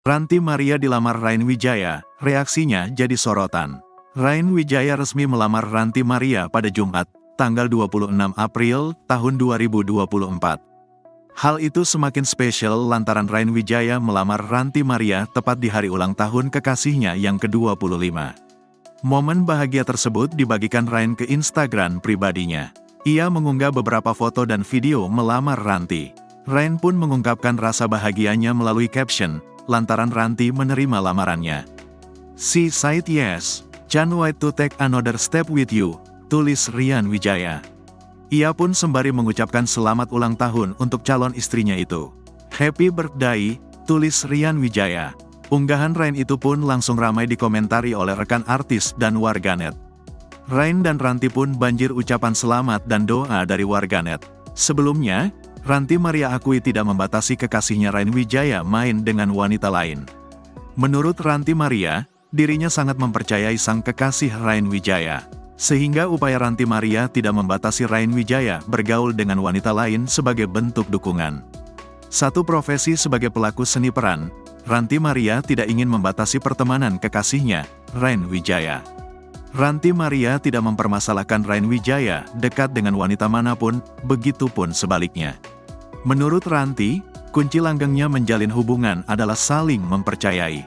Ranti Maria dilamar Rain Wijaya, reaksinya jadi sorotan. Rain Wijaya resmi melamar Ranti Maria pada Jumat, tanggal 26 April tahun 2024. Hal itu semakin spesial lantaran Rain Wijaya melamar Ranti Maria tepat di hari ulang tahun kekasihnya yang ke-25. Momen bahagia tersebut dibagikan Rain ke Instagram pribadinya. Ia mengunggah beberapa foto dan video melamar Ranti. Rain pun mengungkapkan rasa bahagianya melalui caption, lantaran Ranti menerima lamarannya. "She said yes, can't wait to take another step with you," tulis Rian Wijaya. Ia pun sembari mengucapkan selamat ulang tahun untuk calon istrinya itu. "Happy birthday," tulis Rian Wijaya. Unggahan Rain itu pun langsung ramai dikomentari oleh rekan artis dan warganet. Rain dan Ranti pun banjir ucapan selamat dan doa dari warganet. Sebelumnya, Ranti Maria akui tidak membatasi kekasihnya Rain Wijaya main dengan wanita lain. Menurut Ranti Maria, dirinya sangat mempercayai sang kekasih Rain Wijaya, sehingga upaya Ranti Maria tidak membatasi Rain Wijaya bergaul dengan wanita lain sebagai bentuk dukungan. Satu profesi sebagai pelaku seni peran, Ranti Maria tidak ingin membatasi pertemanan kekasihnya, Rain Wijaya. Ranti Maria tidak mempermasalahkan Rain Wijaya dekat dengan wanita manapun, begitupun sebaliknya. Menurut Ranti, kunci langgengnya menjalin hubungan adalah saling mempercayai.